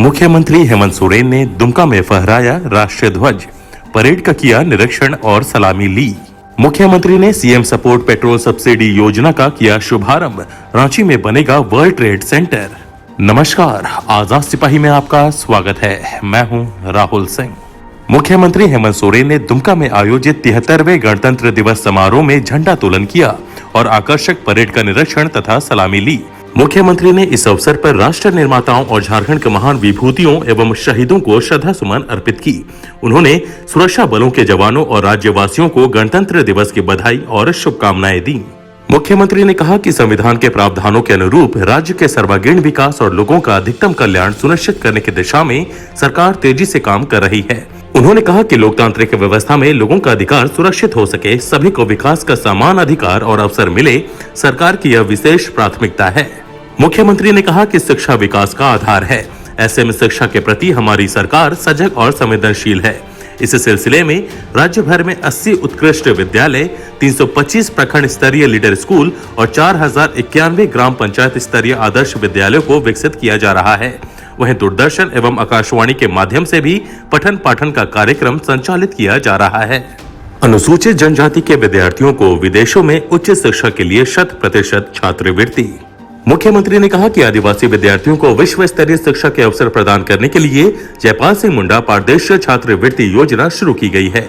मुख्यमंत्री हेमंत सोरेन ने दुमका में फहराया राष्ट्रीय ध्वज, परेड का किया निरीक्षण और सलामी ली। मुख्यमंत्री ने सीएम सपोर्ट पेट्रोल सब्सिडी योजना का किया शुभारंभ, रांची में बनेगा वर्ल्ड ट्रेड सेंटर। नमस्कार, आजाद सिपाही में आपका स्वागत है। मैं हूं राहुल सिंह। मुख्यमंत्री हेमंत सोरेन ने दुमका में आयोजित 73वें गणतंत्र दिवस समारोह में झंडोत्तोलन किया और आकर्षक परेड का निरीक्षण तथा सलामी ली। मुख्यमंत्री ने इस अवसर पर राष्ट्र निर्माताओं और झारखंड के महान विभूतियों एवं शहीदों को श्रद्धा सुमन अर्पित की। उन्होंने सुरक्षा बलों के जवानों और राज्यवासियों को गणतंत्र दिवस की बधाई और शुभकामनाएं दी। मुख्यमंत्री ने कहा कि संविधान के प्रावधानों के अनुरूप राज्य के सर्वांगीण विकास और लोगों का अधिकतम कल्याण सुनिश्चित करने की दिशा में सरकार तेजी से काम कर रही है। उन्होंने कहा कि लोकतांत्रिक व्यवस्था में लोगों का अधिकार सुरक्षित हो सके, सभी को विकास का समान अधिकार और अवसर मिले, सरकार की यह विशेष प्राथमिकता है। मुख्यमंत्री ने कहा कि शिक्षा विकास का आधार है, ऐसे में शिक्षा के प्रति हमारी सरकार सजग और संवेदनशील है। इस सिलसिले में राज्य भर में 80 उत्कृष्ट विद्यालय, 325 प्रखंड स्तरीय लीडर स्कूल और 4091 ग्राम पंचायत स्तरीय आदर्श विद्यालयों को विकसित किया जा रहा है। वहीं दूरदर्शन एवं आकाशवाणी के माध्यम से भी पठन पाठन का कार्यक्रम संचालित किया जा रहा है। अनुसूचित जनजाति के विद्यार्थियों को विदेशों में उच्च शिक्षा के लिए 100% छात्रवृत्ति। मुख्यमंत्री ने कहा कि आदिवासी विद्यार्थियों को विश्व स्तरीय शिक्षा के अवसर प्रदान करने के लिए जयपाल सिंह मुंडा पारदेशीय छात्रवृत्ति योजना शुरू की गई है।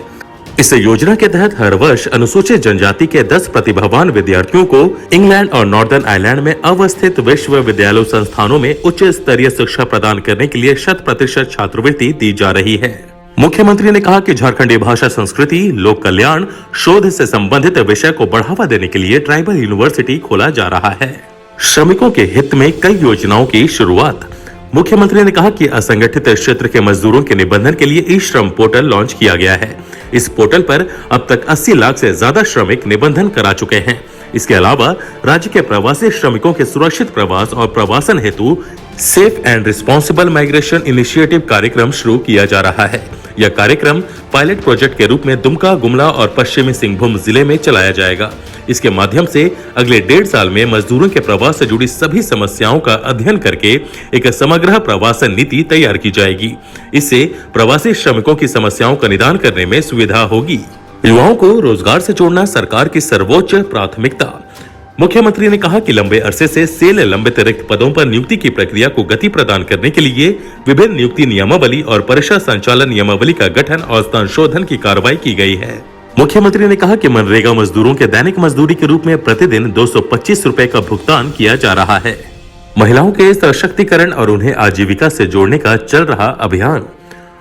इस योजना के तहत हर वर्ष अनुसूचित जनजाति के 10 प्रतिभावान विद्यार्थियों को इंग्लैंड और नॉर्दर्न आयरलैंड में अवस्थित विश्वविद्यालय संस्थानों में उच्च स्तरीय शिक्षा प्रदान करने के लिए 100% छात्रवृत्ति दी जा रही है। मुख्यमंत्री ने कहा कि झारखंडी भाषा, संस्कृति, लोक कल्याण, शोध से संबंधित विषय को बढ़ावा देने के लिए ट्राइबल यूनिवर्सिटी खोला जा रहा है। श्रमिकों के हित में कई योजनाओं की शुरुआत। मुख्यमंत्री ने कहा कि असंगठित क्षेत्र के मजदूरों के निबंधन के लिए ई श्रम पोर्टल लॉन्च किया गया है। इस पोर्टल पर अब तक 80 लाख से ज्यादा श्रमिक निबंधन करा चुके हैं। इसके अलावा राज्य के प्रवासी श्रमिकों के सुरक्षित प्रवास और प्रवासन हेतु safe and responsible migration initiative कार्यक्रम शुरू किया जा रहा है। यह कार्यक्रम पायलट प्रोजेक्ट के रूप में दुमका, गुमला और पश्चिमी सिंहभूम जिले में चलाया जाएगा। इसके माध्यम से अगले 1.5 साल में मजदूरों के प्रवास से जुड़ी सभी समस्याओं का अध्ययन करके एक समग्र प्रवासन नीति तैयार की जाएगी। इससे प्रवासी श्रमिकों की समस्याओं का निदान करने में सुविधा होगी। युवाओं को रोजगार से जोड़ना सरकार की सर्वोच्च प्राथमिकता। मुख्यमंत्री ने कहा कि लंबे अरसे से सेल लंबित रिक्त पदों पर नियुक्ति की प्रक्रिया को गति प्रदान करने के लिए विभिन्न नियुक्ति नियमावली और परिषद संचालन नियमावली का गठन और संशोधन की कार्रवाई की गई है। मुख्यमंत्री ने कहा कि मनरेगा मजदूरों के दैनिक मजदूरी के रूप में प्रतिदिन 225 रुपए का भुगतान किया जा रहा है। महिलाओं के सशक्तिकरण और उन्हें आजीविका से जोड़ने का चल रहा अभियान।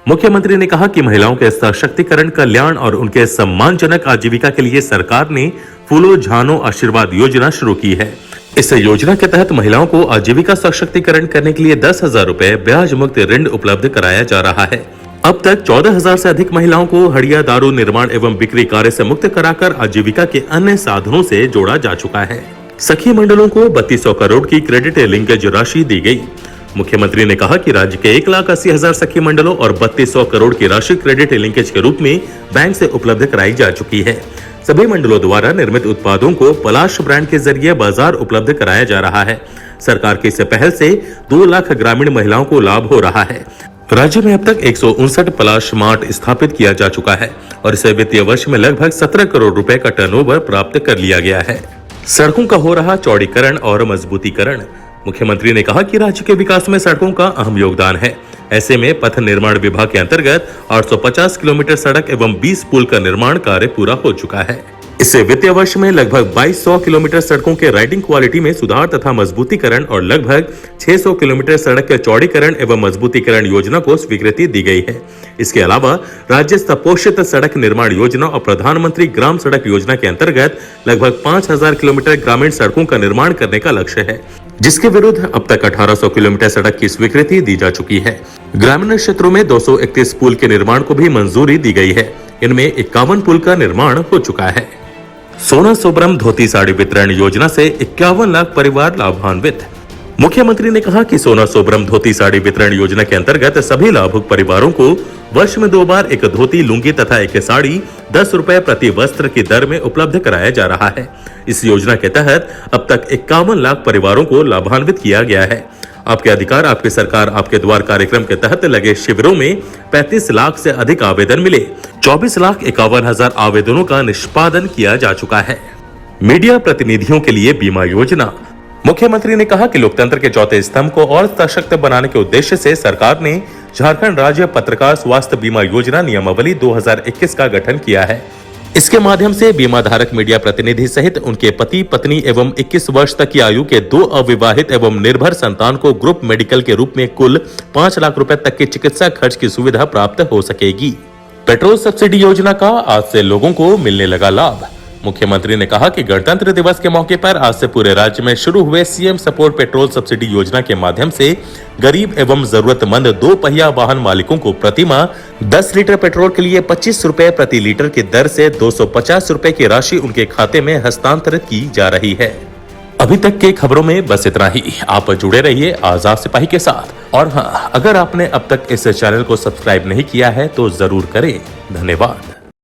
मुख्यमंत्री ने कहा कि महिलाओं के सशक्तिकरण, कल्याण और उनके सम्मानजनक आजीविका के लिए सरकार ने फूलो झानो आशीर्वाद योजना शुरू की है। इस योजना के तहत महिलाओं को आजीविका सशक्तिकरण करने के लिए 10,000 रुपए ब्याज मुक्त ऋण उपलब्ध कराया जा रहा है। अब तक 14,000 से अधिक महिलाओं को हड़िया दारू निर्माण एवं बिक्री कार्य से मुक्त कराकर आजीविका के अन्य साधनों से जोड़ा जा चुका है। सखी मंडलों को 3200 करोड़ की क्रेडिट लिंकेज राशि दी गई। मुख्यमंत्री ने कहा कि राज्य के 1,80,000 सखी मंडलों और 3200 करोड़ की राशि क्रेडिट लिंकेज के रूप में बैंक से उपलब्ध कराई जा चुकी है। सभी मंडलों द्वारा निर्मित उत्पादों को पलाश ब्रांड के जरिए बाजार उपलब्ध कराया जा रहा है। सरकार की इस पहल से 2 लाख ग्रामीण महिलाओं को लाभ हो रहा है। राज्य में अब तक 159 पलाश मार्ट स्थापित किया जा चुका है और इस वित्तीय वर्ष में लगभग 17 करोड़ रुपए का टर्नओवर प्राप्त कर लिया गया है। सड़कों का हो रहा चौड़ीकरण और मजबूतीकरण। मुख्यमंत्री ने कहा कि राज्य के विकास में सड़कों का अहम योगदान है। ऐसे में पथ निर्माण विभाग के अंतर्गत 850 किलोमीटर सड़क एवं 20 पुल का निर्माण कार्य पूरा हो चुका है। इस वित्तीय वर्ष में लगभग 2200 किलोमीटर सड़कों के राइडिंग क्वालिटी में सुधार तथा मजबूतीकरण और लगभग 600 किलोमीटर सड़क के चौड़ीकरण एवं मजबूतीकरण योजना को स्वीकृति दी गई है। इसके अलावा राज्य सपोषित सड़क निर्माण योजना और प्रधानमंत्री ग्राम सड़क योजना के अंतर्गत लगभग 5000 किलोमीटर ग्रामीण सड़कों का निर्माण करने का लक्ष्य है, जिसके विरुद्ध अब तक 1800 किलोमीटर सड़क की स्वीकृति दी जा चुकी है। ग्रामीण क्षेत्रों में 231 पुल के निर्माण को भी मंजूरी दी गई है। इनमें 51 पुल का निर्माण हो चुका है। सोना सोबरम धोती साड़ी वितरण योजना से 51 लाख परिवार लाभान्वित। मुख्यमंत्री ने कहा कि सोना सोबरम धोती साड़ी वितरण योजना के अंतर्गत सभी लाभुक परिवारों को वर्ष में 2 बार एक धोती, लुंगी तथा एक साड़ी 10 रुपए प्रति वस्त्र की दर में उपलब्ध कराया जा रहा है। इस योजना के तहत अब तक 51 लाख परिवारों को लाभान्वित किया गया है। आपके अधिकार आपकी सरकार आपके द्वार कार्यक्रम के तहत लगे शिविरों में 35 लाख से अधिक आवेदन मिले। 24,51,000 आवेदनों का निष्पादन किया जा चुका है। मीडिया प्रतिनिधियों के लिए बीमा योजना। मुख्यमंत्री ने कहा कि लोकतंत्र के चौथे स्तंभ को और सशक्त बनाने के उद्देश्य से सरकार ने झारखंड राज्य पत्रकार स्वास्थ्य बीमा योजना नियमावली 2021 का गठन किया है। इसके माध्यम से बीमा धारक मीडिया प्रतिनिधि सहित उनके पति पत्नी एवं 21 वर्ष तक की आयु के 2 अविवाहित एवं निर्भर संतान को ग्रुप मेडिकल के रूप में कुल 5 लाख रुपए तक के चिकित्सा खर्च की सुविधा प्राप्त हो सकेगी। पेट्रोल सब्सिडी योजना का आज से लोगों को मिलने लगा लाभ। मुख्यमंत्री ने कहा कि गणतंत्र दिवस के मौके पर आज से पूरे राज्य में शुरू हुए सीएम सपोर्ट पेट्रोल सब्सिडी योजना के माध्यम से गरीब एवं जरूरतमंद 2 पहिया वाहन मालिकों को प्रति माह 10 लीटर पेट्रोल के लिए 25 रुपए प्रति लीटर की दर से 250 रुपए की राशि उनके खाते में हस्तांतरित की जा रही है। अभी तक के खबरों में बस इतना ही। आप जुड़े रहिए आजाद सिपाही के साथ। और हाँ, अगर आपने अब तक इस चैनल को सब्सक्राइब नहीं किया है तो जरूर करें। धन्यवाद।